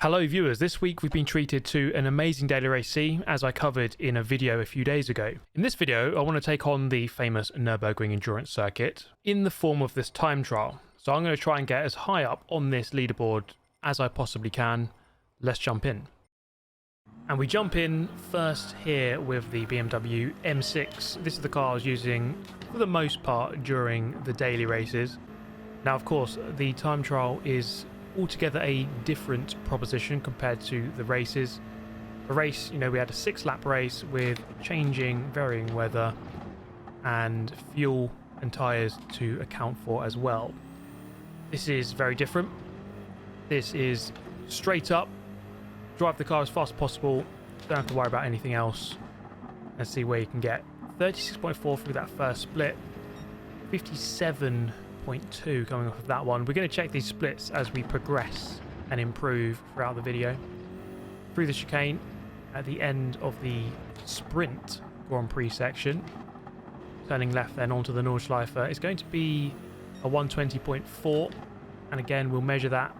Hello viewers, this week we've been treated to an amazing daily race C, as I covered in a video a few days ago. In this video I want to take on the famous Nurburgring endurance circuit in the form of this time trial. So I'm going to try and get as high up on this leaderboard as I possibly can. Let's jump in. And we jump in first here with the BMW M6. This is the car I was using for the most part during the daily races. Now of course the time trial is altogether a different proposition compared to the races. The race, we had a 6-lap race with varying weather and fuel and tyres to account for as well. This is very different. This is straight up, drive the car as fast as possible, don't have to worry about anything else. Let's see where you can get. 36.4 through that first split, 57.2 coming off of that one. We're going to check these splits as we progress and improve throughout the video. Through the chicane at the end of the sprint Grand Prix section, turning left then onto the Nordschleife, is going to be a 120.4, and again we'll measure that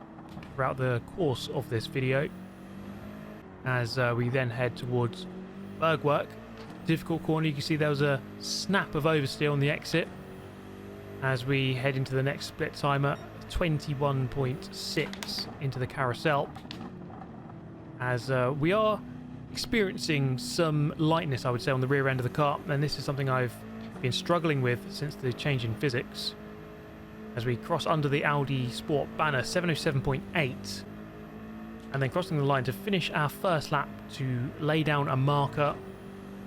throughout the course of this video as we then head towards Bergwerk. Difficult corner. You can see there was a snap of oversteer on the exit as we head into the next split timer, 21.6 into the carousel, as we are experiencing some lightness, I would say, on the rear end of the car, and this is something I've been struggling with since the change in physics. As we cross under the Audi Sport banner, 707.8, and then crossing the line to finish our first lap to lay down a marker,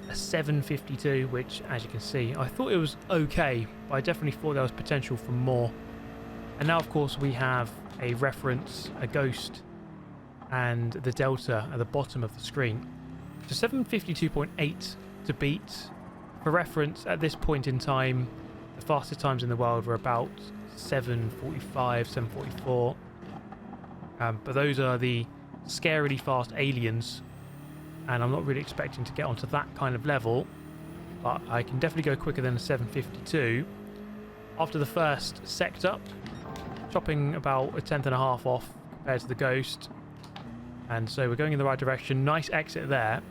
a 752, which, as you can see, I thought it was okay, but I definitely thought there was potential for more. And now of course we have a reference, a ghost, and the delta at the bottom of the screen. So 752.8 to beat. For reference, at this point in time the fastest times in the world were about 745, 744, but those are the scarily fast aliens, and I'm not really expecting to get onto that kind of level, but I can definitely go quicker than a 752. After the first sector, chopping about a tenth and a half off compared to the Ghost, and so we're going in the right direction. Nice exit there.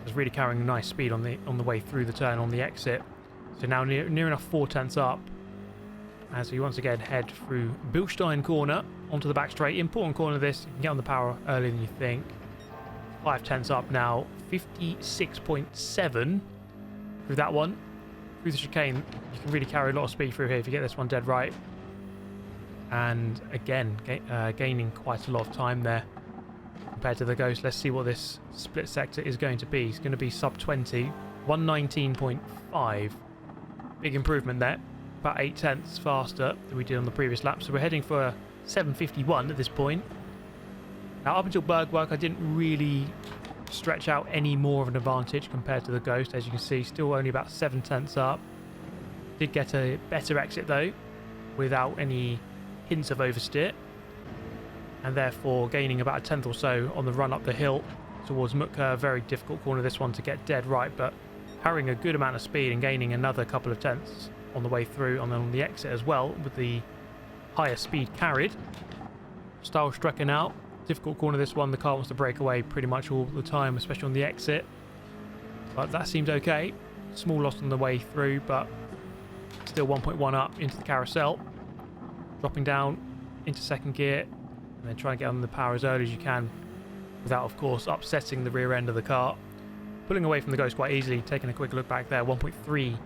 It's really carrying a nice speed on the way through the turn on the exit. So now near enough 4 tenths up as we once again head through Bilstein corner onto the back straight. Important corner this. You can get on the power earlier than you think. 5 tenths up now, 56.7 through that one. Through the chicane, you can really carry a lot of speed through here if you get this one dead right. And again, gaining quite a lot of time there compared to the Ghost. Let's see what this split sector is going to be. It's going to be sub 20, 119.5. Big improvement there, about 8 tenths faster than we did on the previous lap. So we're heading for a 751 at this point. Now, up until Bergwerk, I didn't really stretch out any more of an advantage compared to the Ghost. As you can see, still only about 7 tenths up. Did get a better exit though, without any hints of oversteer, and therefore gaining about a tenth or so on the run up the hill towards Mutka. Very difficult corner this one to get dead right, but carrying a good amount of speed and gaining another couple of tenths on the way through, and then on the exit as well with the higher speed carried. Stahlstrecke now. Difficult corner this one. The car wants to break away pretty much all the time, especially on the exit, but that seemed okay. Small loss on the way through, but still 1.1 up into the carousel. Dropping down into second gear, and then try and get on the power as early as you can without of course upsetting the rear end of the car. Pulling away from the Ghost quite easily. Taking a quick look back there, 1.3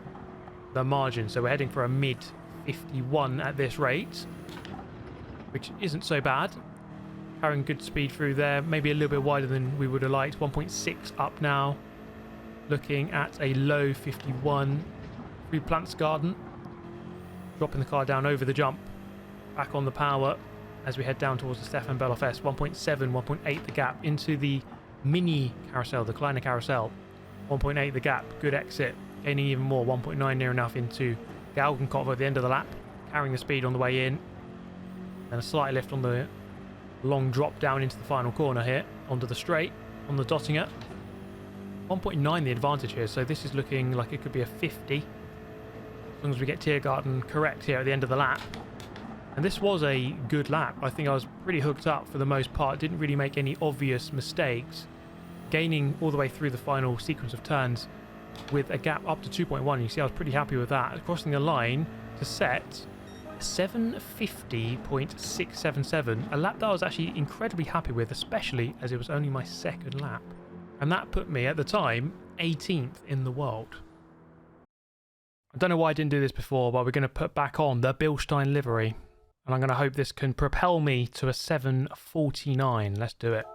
the margin, so we're heading for a mid 51 at this rate, which isn't so bad. Carrying good speed through there, maybe a little bit wider than we would have liked. 1.6 up now, looking at a low 51 through Plantsgarden. Dropping the car down over the jump, back on the power as we head down towards the Stefan Beloff S. 1.7, 1.8 the gap into the mini carousel, the Kleiner carousel. 1.8 the gap, good exit, gaining even more. 1.9 near enough into Galgenkopf at the end of the lap, carrying the speed on the way in, and a slight lift on the long drop down into the final corner here onto the straight on the Dottinger. 1.9 the advantage here, so this is looking like it could be a 50 as long as we get Tiergarten correct here at the end of the lap. And this was a good lap. I think I was pretty hooked up for the most part. Didn't really make any obvious mistakes. Gaining all the way through the final sequence of turns with a gap up to 2.1. You see I was pretty happy with that. Crossing the line to set 750.677. A lap that I was actually incredibly happy with, especially as it was only my second lap. And that put me, at the time, 18th in the world. I don't know why I didn't do this before, but we're going to put back on the Bilstein livery. And I'm going to hope this can propel me to a 7:49. Let's do it.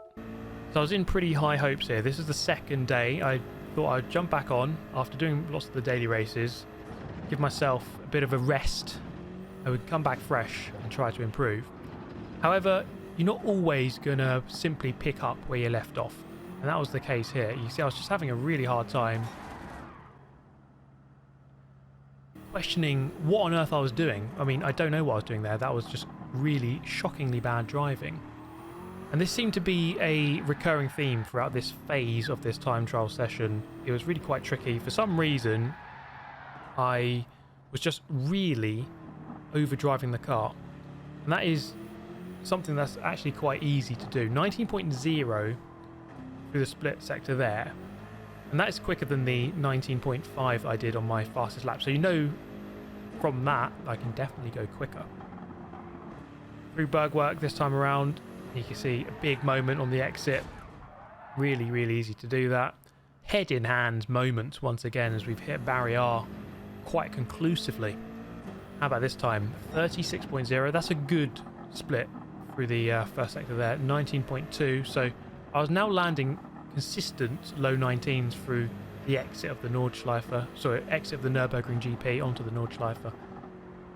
So I was in pretty high hopes here. This is the second day. I thought I'd jump back on after doing lots of the daily races, give myself a bit of a rest. I would come back fresh and try to improve. However, you're not always going to simply pick up where you left off. And that was the case here. You see, I was just having a really hard time questioning what on earth I was doing. I mean, I don't know what I was doing there. That was just really shockingly bad driving. And this seemed to be a recurring theme throughout this phase of this time trial session. It was really quite tricky. For some reason, I was just really overdriving the car. And that is something that's actually quite easy to do. 19.0 through the split sector there. And that is quicker than the 19.5 I did on my fastest lap. So you know from that, I can definitely go quicker. Through Bergwerk this time around, you can see a big moment on the exit. Really, really easy to do that. Head in hand moment once again as we've hit barrier quite conclusively. How about this time? 36.0. That's a good split through the first sector there. 19.2. So I was now landing consistent low 19s through the exit of the Nordschleife. Sorry, exit of the Nurburgring GP onto the Nordschleife,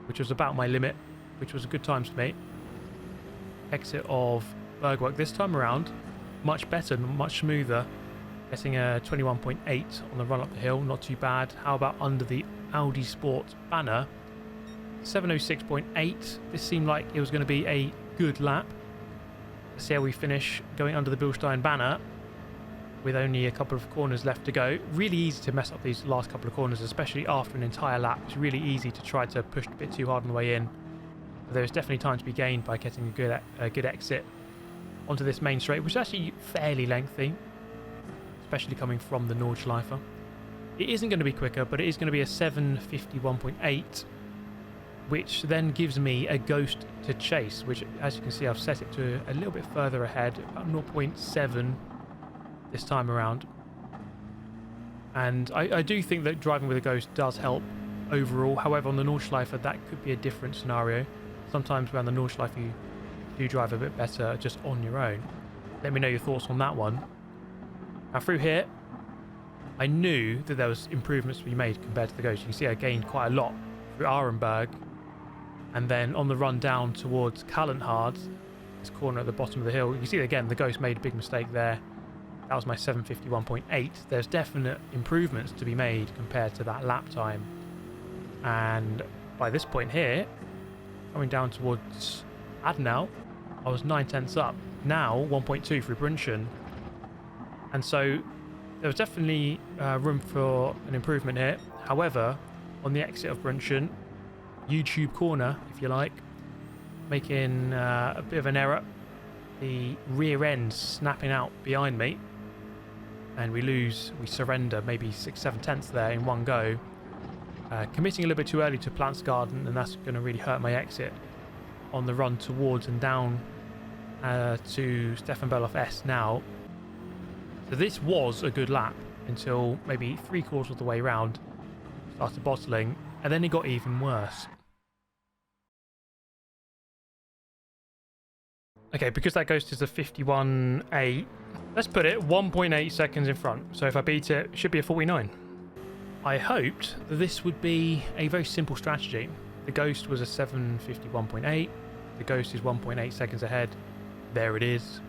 which was about my limit, which was a good time for me. Exit of Bergwerk this time around, much better, much smoother. Getting a 21.8 on the run up the hill, not too bad. How about under the Audi Sport banner? 706.8. This seemed like it was going to be a good lap. Let's see how we finish going under the Bilstein banner with only a couple of corners left to go. Really easy to mess up these last couple of corners, especially after an entire lap. It's really easy to try to push a bit too hard on the way in. But there's definitely time to be gained by getting a good exit onto this main straight, which is actually fairly lengthy, especially coming from the Nordschleife. It isn't going to be quicker, but it is going to be a 751.8, which then gives me a ghost to chase, which, as you can see, I've set it to a little bit further ahead, about 0.7 this time around. And I do think that driving with a ghost does help overall. However, on the Nordschleife, that could be a different scenario. Sometimes around the Nordschleife, you do drive a bit better just on your own. Let me know your thoughts on that one. Now through here, I knew that there was improvements to be made compared to the ghost. You can see I gained quite a lot through Arenberg, and then on the run down towards Kallenhard, this corner at the bottom of the hill, you can see again the ghost made a big mistake there. That was my 751.8. There's definite improvements to be made compared to that lap time. And by this point here, coming down towards Adenau, I was 9/10 up. Now 1.2 through Brunchen. And so there was definitely room for an improvement here. However, on the exit of Brunchen, YouTube corner, if you like, making a bit of an error. The rear end snapping out behind me. And we surrender maybe 6-7 tenths there in one go. Committing a little bit too early to Plantsgarden, and that's going to really hurt my exit on the run towards and down to Stefan Beloff S now. So this was a good lap until maybe 3/4 of the way round. Started bottling, and then it got even worse. Okay, because that ghost is a 51.8, let's put it 1.8 seconds in front. So if I beat it, it should be a 49. I hoped that this would be a very simple strategy. The ghost was a 751.8. The ghost is 1.8 seconds ahead. There it is.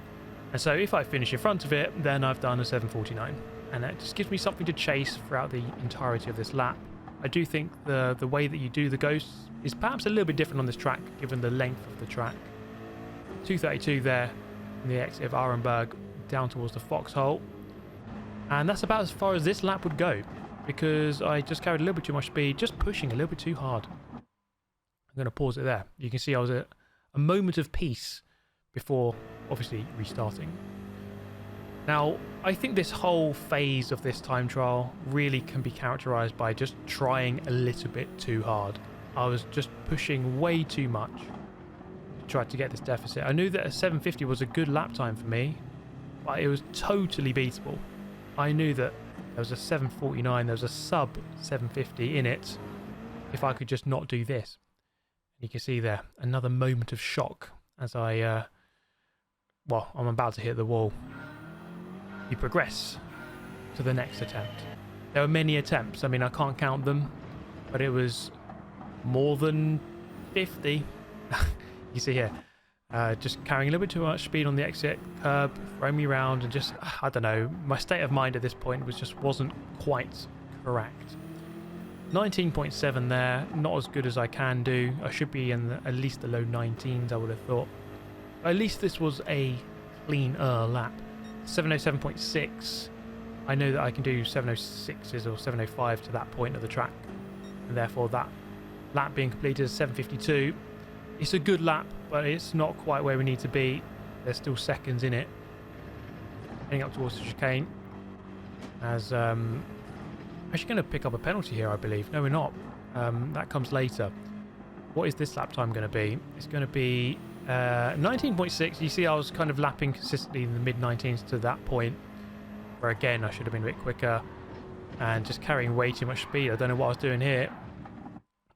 And so if I finish in front of it, then I've done a 749. And that just gives me something to chase throughout the entirety of this lap. I do think the way that you do the ghost is perhaps a little bit different on this track, given the length of the track. 232 there in the exit of Arenberg down towards the foxhole. And that's about as far as this lap would go, because I just carried a little bit too much speed, just pushing a little bit too hard. I'm going to pause it there. You can see I was at a moment of peace before obviously restarting. Now, I think this whole phase of this time trial really can be characterized by just trying a little bit too hard. I was just pushing way too much to try to get this deficit. I knew that a 750 was a good lap time for me, but it was totally beatable. I knew that there was a 749, there was a sub 750 in it if I could just not do this. You can see there, another moment of shock as I'm about to hit the wall. You progress to the next attempt. There were many attempts. I mean, I can't count them, but it was more than 50. You see here, just carrying a little bit too much speed on the exit curb, throwing me around, and just, I don't know, my state of mind at this point wasn't quite correct. 19.7 there, not as good as I can do. I should be in at least the low 19s, I would have thought. At least this was a cleaner lap. 707.6. I know that I can do 706s or 705 to that point of the track, and therefore that lap being completed is 752. It's a good lap, but it's not quite where we need to be. There's still seconds in it. Heading up towards the chicane. As actually going to pick up a penalty here, I believe. No, we're not. That comes later. What is this lap time going to be? It's going to be 19.6. You see I was kind of lapping consistently in the mid-19s to that point, where again I should have been a bit quicker and just carrying way too much speed. I don't know what I was doing here,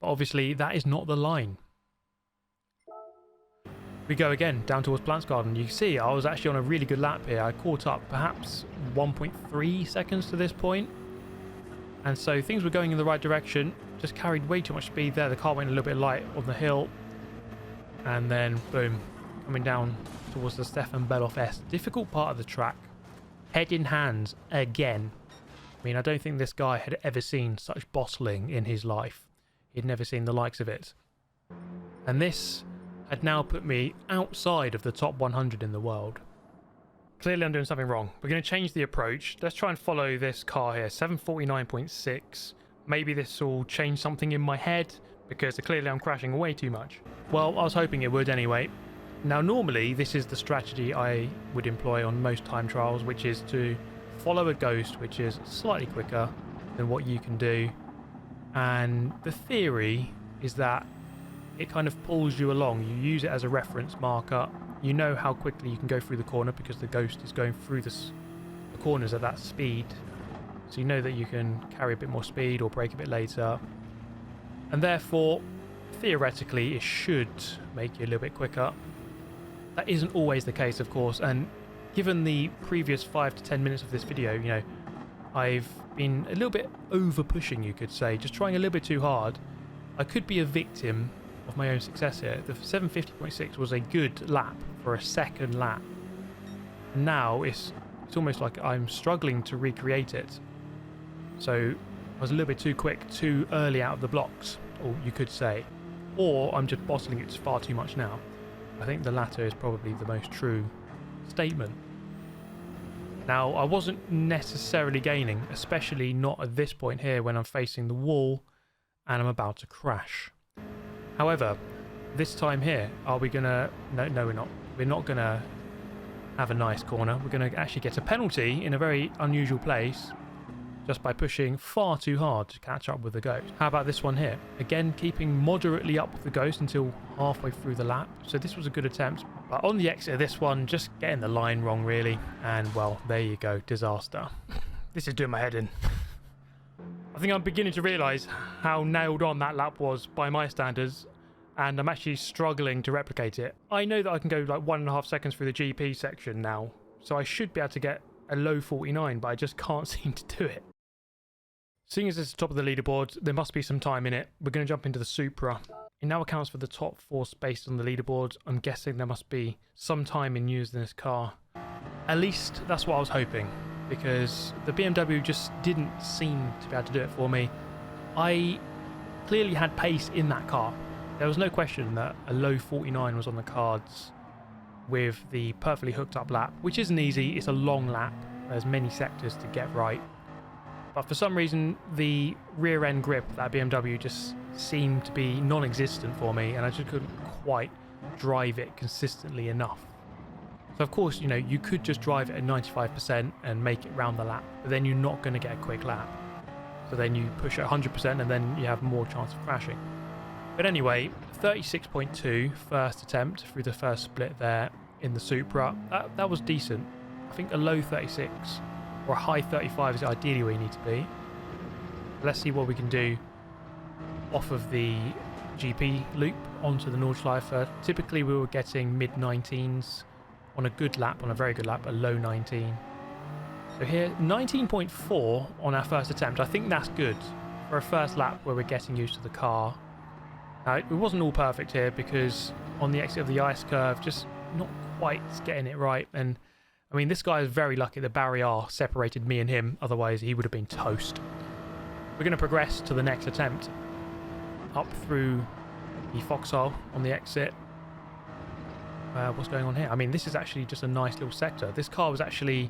but obviously that is not the line. We go again down towards Plants Garden. You can see I was actually on a really good lap here. I caught up perhaps 1.3 seconds to this point, and so things were going in the right direction. Just carried way too much speed there. The car went a little bit light on the hill, and then boom, coming down towards the Stefan Beloff S. Difficult part of the track. Head in hands again. I mean, I don't think this guy had ever seen such bottling in his life. He'd never seen the likes of it. And this had now put me outside of the top 100 in the world. Clearly I'm doing something wrong. We're going to change the approach. Let's try and follow this car here. 749.6. Maybe this will change something in my head, because clearly I'm crashing way too much. Well, I was hoping it would anyway. Now, normally this is the strategy I would employ on most time trials, which is to follow a ghost which is slightly quicker than what you can do. And the theory is that it kind of pulls you along. You use it as a reference marker. You know how quickly you can go through the corner because the ghost is going through the corners at that speed. So you know that you can carry a bit more speed or brake a bit later. And therefore, theoretically, it should make you a little bit quicker. That isn't always the case, of course. And given the previous 5 to 10 minutes of this video, you know, I've been a little bit over pushing, you could say, just trying a little bit too hard. I could be a victim of my own success here. The 750.6 was a good lap for a second lap. And now it's almost like I'm struggling to recreate it. So I was a little bit too quick, too early out of the blocks, or you could say. Or I'm just bottling it far too much now. I think the latter is probably the most true statement. Now, I wasn't necessarily gaining, especially not at this point here when I'm facing the wall and I'm about to crash. However, this time here, are we going to... No, we're not. We're not going to have a nice corner. We're going to actually get a penalty in a very unusual place just by pushing far too hard to catch up with the ghost. How about this one here? Again, keeping moderately up with the ghost until halfway through the lap. So this was a good attempt. But on the exit of this one, just getting the line wrong, really. And, well, there you go. Disaster. This is doing my head in. I think I'm beginning to realise how nailed on that lap was by my standards, and I'm actually struggling to replicate it. I know that I can go like 1.5 seconds through the GP section now, so I should be able to get a low 49, but I just can't seem to do it. Seeing as it's the top of the leaderboard, there must be some time in it. We're going to jump into the Supra. It now accounts for the top 4 spaces on the leaderboard. I'm guessing there must be some time in using this car. At least that's what I was hoping, because the BMW just didn't seem to be able to do it for me. I clearly had pace in that car. There was no question that a low 49 was on the cards with the perfectly hooked up lap, which isn't easy. It's a long lap. There's many sectors to get right. But for some reason, the rear end grip of that BMW just seemed to be non-existent for me, and I just couldn't quite drive it consistently enough. So of course, you know, you could just drive it at 95% and make it round the lap, but then you're not going to get a quick lap. So then you push it 100% and then you have more chance of crashing. But anyway, 36.2 first attempt through the first split there in the Supra. That was decent. I think a low 36 or a high 35 is ideally where you need to be. Let's see what we can do off of the GP loop onto the Nordschleife. Typically we were getting mid-19s on a good lap, on a very good lap, a low 19. So here, 19.4 on our first attempt. I think that's good for a first lap where we're getting used to the car. Now, it wasn't all perfect here because on the exit of the ice curve, just not quite getting it right. And I mean, this guy is very lucky the barrier separated me and him. Otherwise, he would have been toast. We're going to progress to the next attempt. Up through the foxhole on the exit. What's going on here? I mean, this is actually just a nice little sector. This car was actually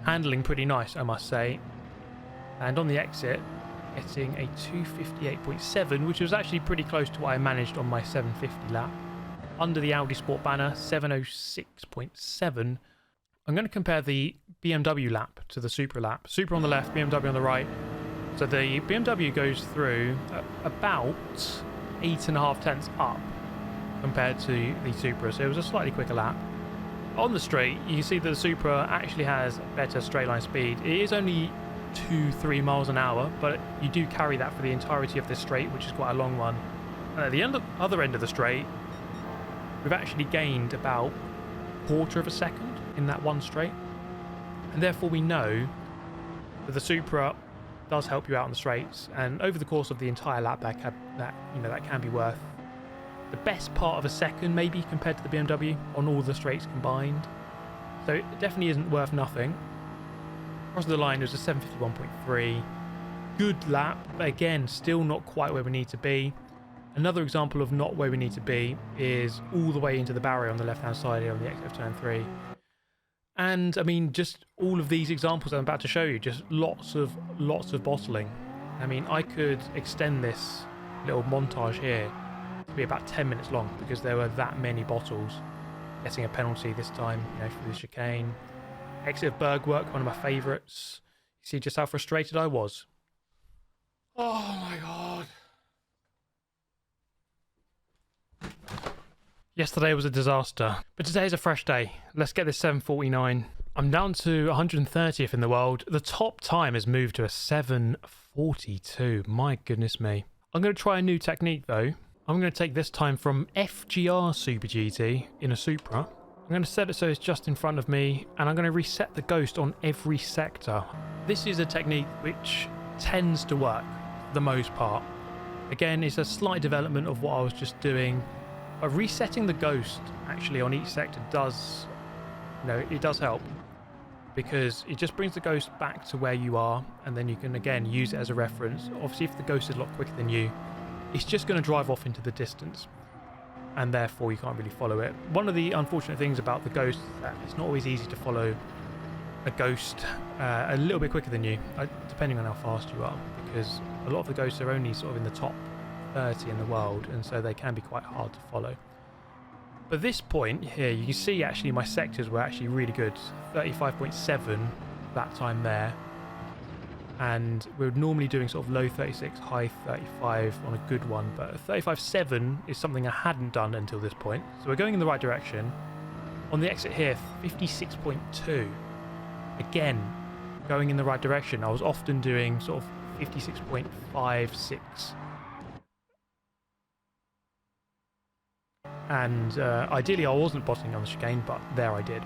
handling pretty nice, I must say. And on the exit, getting a 258.7, which was actually pretty close to what I managed on my 750 lap. Under the Audi Sport banner, 706.7. I'm going to compare the BMW lap to the Supra lap. Supra on the left, BMW on the right. So the BMW goes through about 8.5 tenths up compared to the Supra, so it was a slightly quicker lap. On the straight, you can see that the Supra actually has better straight line speed. It is only 2-3 miles an hour, but you do carry that for the entirety of this straight, which is quite a long one. And at the other end of the straight, we've actually gained about a quarter of a second in that one straight, and therefore we know that the Supra does help you out on the straights, and over the course of the entire lap that can be worth the best part of a second maybe compared to the BMW on all the straights combined. So it definitely isn't worth nothing. Across the line, it was a 751.3. Good lap, but again, still not quite where we need to be. Another example of not where we need to be is all the way into the barrier on the left-hand side here on the exit of turn 3. And I mean, just all of these examples I'm about to show you, just lots of bottling. I mean, I could extend this little montage here to be about 10 minutes long because there were that many bottles. Getting a penalty this time, you know, through the chicane. Exit of Bergwerk, one of my favourites. You see just how frustrated I was. Oh my god. Yesterday was a disaster, but today is a fresh day. Let's get this 749. I'm down to 130th in the world. The top time has moved to a 742. My goodness me. I'm going to try a new technique though. I'm going to take this time from FGR Super GT in a Supra. I'm going to set it so it's just in front of me, and I'm going to reset the ghost on every sector. This is a technique which tends to work for the most part. Again, it's a slight development of what I was just doing. But resetting the ghost actually on each sector does, it does help, because it just brings the ghost back to where you are, and then you can again use it as a reference. Obviously, if the ghost is a lot quicker than you, it's just going to drive off into the distance, and therefore you can't really follow it. One of the unfortunate things about the ghost is that it's not always easy to follow a ghost a little bit quicker than you, depending on how fast you are, because a lot of the ghosts are only sort of in the top 30 in the world, and so they can be quite hard to follow. But this point here, you can see actually my sectors were actually really good. 35.7 that time there, and we're normally doing sort of low 36, high 35 on a good one, but 35.7 is something I hadn't done until this point. So we're going in the right direction. On the exit here, 56.2. Again, going in the right direction. I was often doing sort of 56.5, 6. And ideally I wasn't bottling on the chicane, but there I did.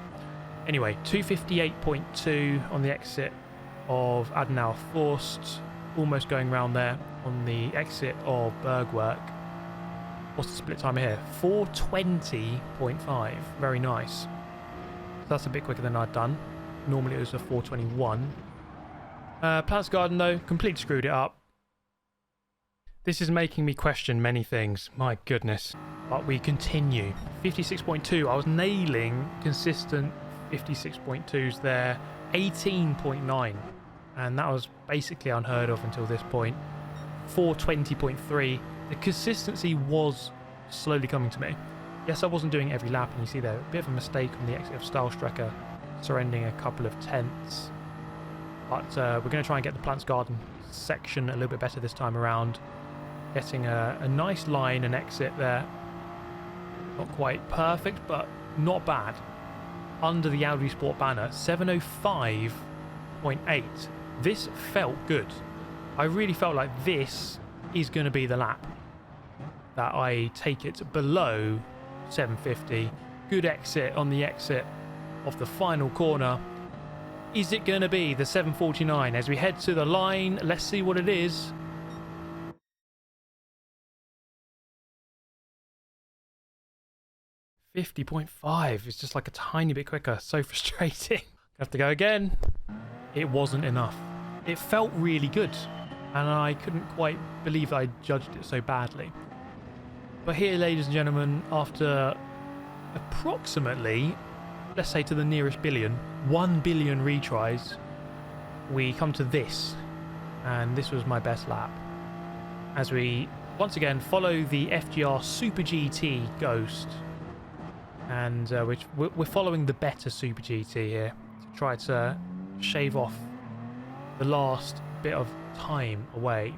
Anyway, 258.2 on the exit of Adenauer Forst, almost going round there on the exit of Bergwerk. What's the split timer here? 420.5, very nice. So that's a bit quicker than I'd done. Normally it was a 421. Platzgarden though, completely screwed it up. This is making me question many things, my goodness. But we continue. 56.2, I was nailing consistent 56.2s there. 18.9 and that was basically unheard of until this point. 420.3. The consistency was slowly coming to me. Yes, I wasn't doing every lap, and you see there a bit of a mistake on the exit of Style Strecker, surrendering a couple of tenths. But we're going to try and get the Plants Garden section a little bit better this time around. Getting a nice line and exit there. Not quite perfect, but not bad. Under the Audi Sport banner, 705.8. This felt good. I really felt like this is going to be the lap that I take it below 750. Good exit on the exit of the final corner. Is it going to be the 749 as we head to the line? Let's see what it is. .5. It's just like a tiny bit quicker. So frustrating. Have to go again. It wasn't enough. It felt really good, and I couldn't quite believe I judged it so badly. But here, ladies and gentlemen, after approximately, let's say to the nearest billion, 1 billion retries, we come to this, and this was my best lap. As we once again follow the FGR Super GT Ghost, and we're following the better Super GT here to try to shave off the last bit of time away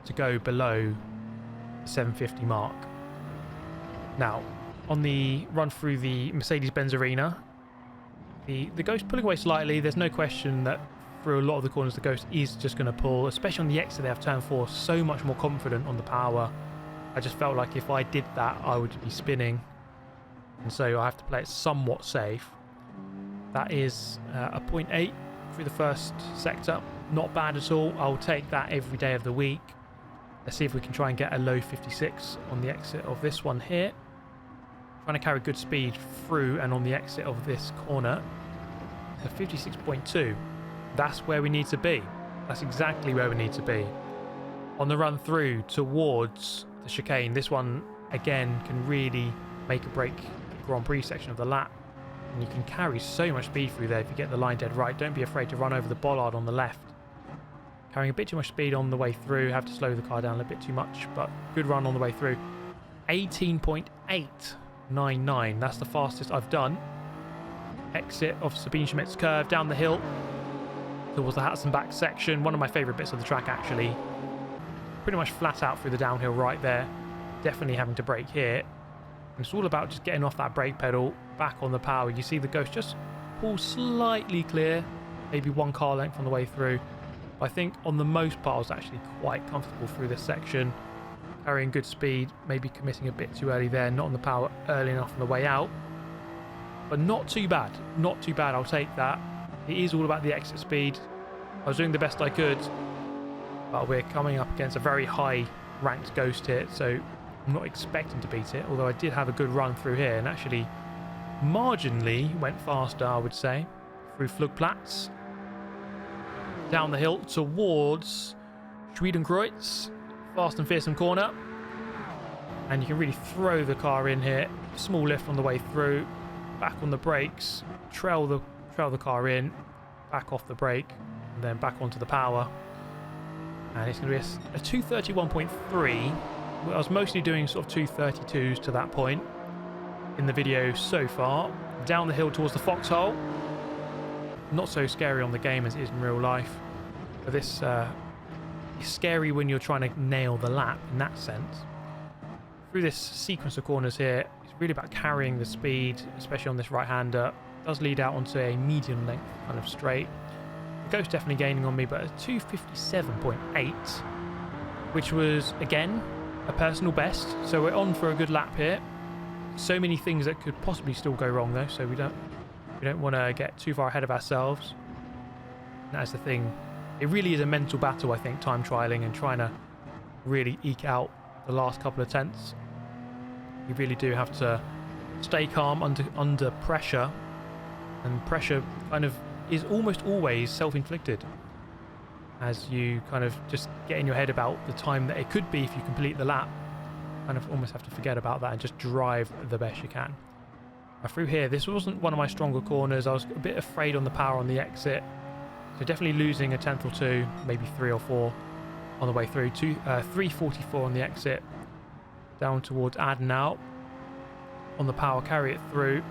to go below the 750 mark. Now, on the run through the Mercedes-Benz Arena, the Ghost pulling away slightly. There's no question that through a lot of the corners the Ghost is just going to pull, especially on the exit they have turn 4, so much more confident on the power. I just felt like if I did that I would be spinning, and so I have to play it somewhat safe. That is a 0.8 through the first sector. Not bad at all. I'll take that every day of the week. Let's see if we can try and get a low 56 on the exit of this one here. Trying to carry good speed through and on the exit of this corner. So 56.2. That's where we need to be. That's exactly where we need to be. On the run through towards the chicane, this one again can really make or break the Grand Prix section of the lap. And you can carry so much speed through there if you get the line dead right. Don't be afraid to run over the bollard on the left. Carrying a bit too much speed on the way through. Have to slow the car down a bit too much, but good run on the way through. 18.899. That's the fastest I've done. Exit of Sabine Schmidt's curve down the hill towards the Hatzenbach section. One of my favourite bits of the track, actually. Pretty much flat out through the downhill right there. Definitely having to brake here. And it's all about just getting off that brake pedal, back on the power. You see the Ghost just pull slightly clear, maybe one car length on the way through. But I think on the most part I was actually quite comfortable through this section, carrying good speed, maybe committing a bit too early there, not on the power early enough on the way out. But not too bad, not too bad, I'll take that. It is all about the exit speed. I was doing the best I could, but we're coming up against a very high ranked Ghost here, so I'm not expecting to beat it, although I did have a good run through here and actually marginally went faster, I would say, through Flugplatz. Down the hill towards Schwedenkreuz, fast and fearsome corner. And you can really throw the car in here. Small lift on the way through, back on the brakes, trail the car in, back off the brake, and then back onto the power. And it's going to be a 231.3. I was mostly doing sort of 232s to that point in the video so far. Down the hill towards the foxhole. Not so scary on the game as it is in real life. But this is scary when you're trying to nail the lap in that sense. Through this sequence of corners here, it's really about carrying the speed, especially on this right-hander. It does lead out onto a medium length kind of straight. The Ghost definitely gaining on me, but a 257.8, which was, again, a personal best. So we're on for a good lap here. So many things that could possibly still go wrong though, so we don't want to get too far ahead of ourselves. And that's the thing. It really is a mental battle, I think, time trialing and trying to really eke out the last couple of tenths. You really do have to stay calm under pressure, and pressure kind of is almost always self-inflicted, as you kind of just get in your head about the time that it could be if you complete the lap. Kind of almost have to forget about that and just drive the best you can. Now through here, this wasn't one of my stronger corners. I was a bit afraid on the power on the exit, So definitely losing a tenth or two, maybe 3 or 4 on the way through. 344 on the exit, down towards Aden now. On the power, carry it through.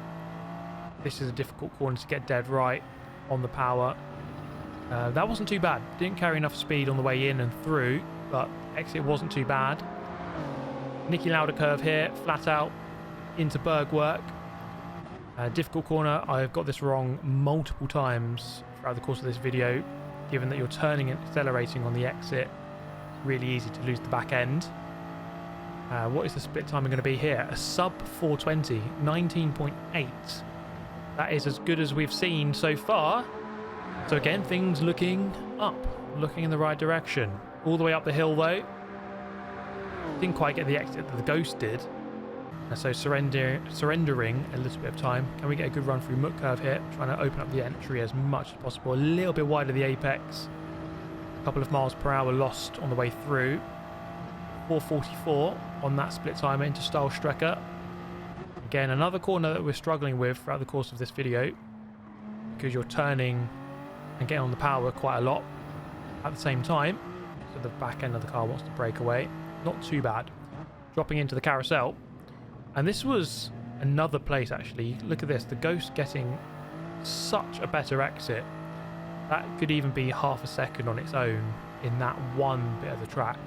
This is a difficult corner to get dead right on the power. That wasn't too bad. Didn't carry enough speed on the way in and through, but exit wasn't too bad. Nicky Lauda curve here, flat out into Bergwerk. Difficult corner. I've got this wrong multiple times throughout the course of this video, given that you're turning and accelerating on the exit. It's really easy to lose the back end. What is the split time going to be here? A sub 420, 19.8. That is as good as we've seen so far. So again, things looking up, looking in the right direction. All the way up the hill though. Didn't quite get the exit that the Ghost did. And so surrendering a little bit of time. Can we get a good run through Muck Curve here? Trying to open up the entry as much as possible. A little bit wide of the apex. A couple of miles per hour lost on the way through. 444 on that split timer into Stahlstrecke. Again, another corner that we're struggling with throughout the course of this video, because you're turning and getting on the power quite a lot at the same time. So the back end of the car wants to break away. Not too bad. Dropping into the carousel. And this was another place actually. Look at this. The Ghost getting such a better exit. That could even be half a second on its own in that one bit of the track.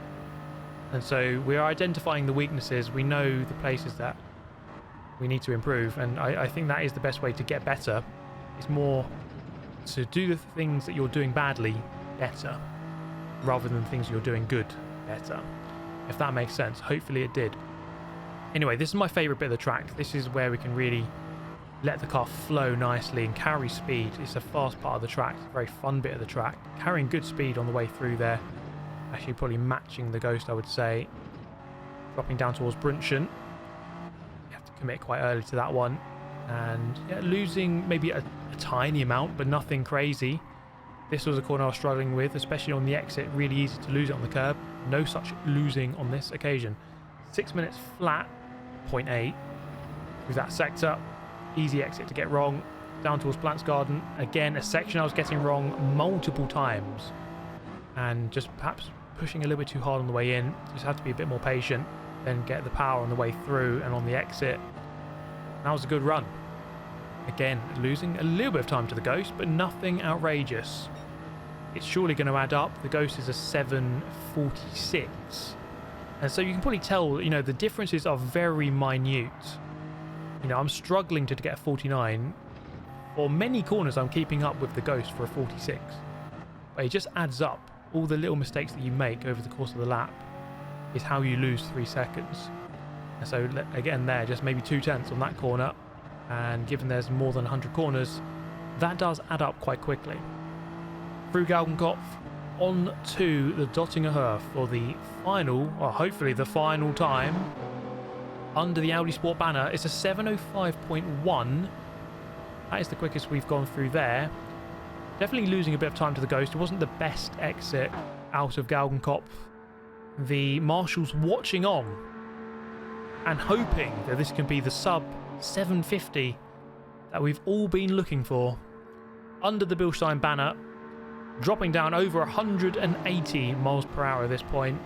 And so we're identifying the weaknesses. We know the places that we need to improve. And I think that is the best way to get better. It's more to do the things that you're doing badly better, rather than things you're doing good better. If that makes sense. Hopefully it did. Anyway, this is my favourite bit of the track. This is where we can really let the car flow nicely and carry speed. It's a fast part of the track. It's a very fun bit of the track. Carrying good speed on the way through there. Actually probably matching the Ghost, I would say. Dropping down towards Brunchen. You have to commit quite early to that one. And yeah, losing maybe a tiny amount, but nothing crazy. This was a corner I was struggling with, especially on the exit. Really easy to lose it on the curb. No such losing on this occasion. 6 minutes flat, 0.8 through that sector. Easy exit to get wrong. Down towards Plantsgarden. Again, a section I was getting wrong multiple times. And just perhaps pushing a little bit too hard on the way in. Just have to be a bit more patient. Then get the power on the way through and on the exit. That was a good run. Again, losing a little bit of time to the Ghost, but nothing outrageous. It's surely going to add up. The Ghost is a 746. And so you can probably tell, you know, the differences are very minute. You know, I'm struggling to get a 49. For many corners, I'm keeping up with the Ghost for a 46. But it just adds up. All the little mistakes that you make over the course of the lap is how you lose 3 seconds. And so, again, there, just maybe 2/10 on that corner. And given there's more than 100 corners, that does add up quite quickly. Through Galgenkopf, on to the Dottinger Höhe for the final, or hopefully the final time, under the Audi Sport banner. It's a 7:05.1. That is the quickest we've gone through there. Definitely losing a bit of time to the Ghost. It wasn't the best exit out of Galgenkopf. The marshals watching on and hoping that this can be the sub 750 that we've all been looking for. Under the Bilstein banner, dropping down over 180 miles per hour at this point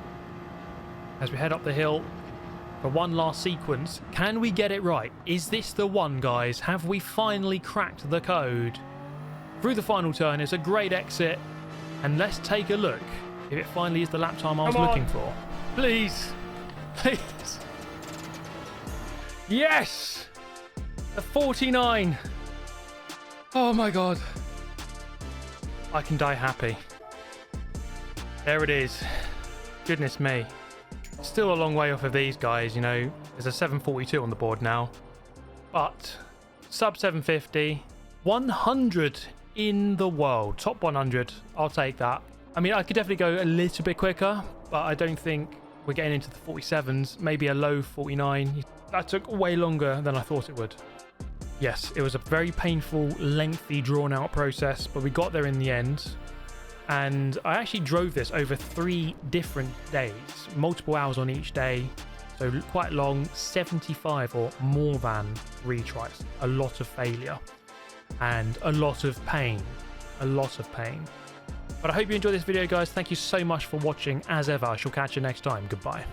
as we head up the hill for one last sequence. Can we get it right? Is this the one, guys? Have we finally cracked the code? Through the final turn, it's a great exit, and let's take a look if it finally is the lap time I was looking for. Please, please. Yes! A 49. Oh my god. I can die happy. There it is. Goodness me. Still a long way off of these guys, you know. There's a 742 on the board now. But sub 750, 100 in the world. Top 100. I'll take that. I mean, I could definitely go a little bit quicker, but I don't think we're getting into the 47s. Maybe a low 49. That took way longer than I thought it would. Yes, it was a very painful, lengthy, drawn-out process, but we got there in the end. And I actually drove this over 3 different days, multiple hours on each day, so quite long, 75 or more than retries. A lot of failure and a lot of pain, But I hope you enjoyed this video, guys. Thank you so much for watching. As ever, I shall catch you next time. Goodbye.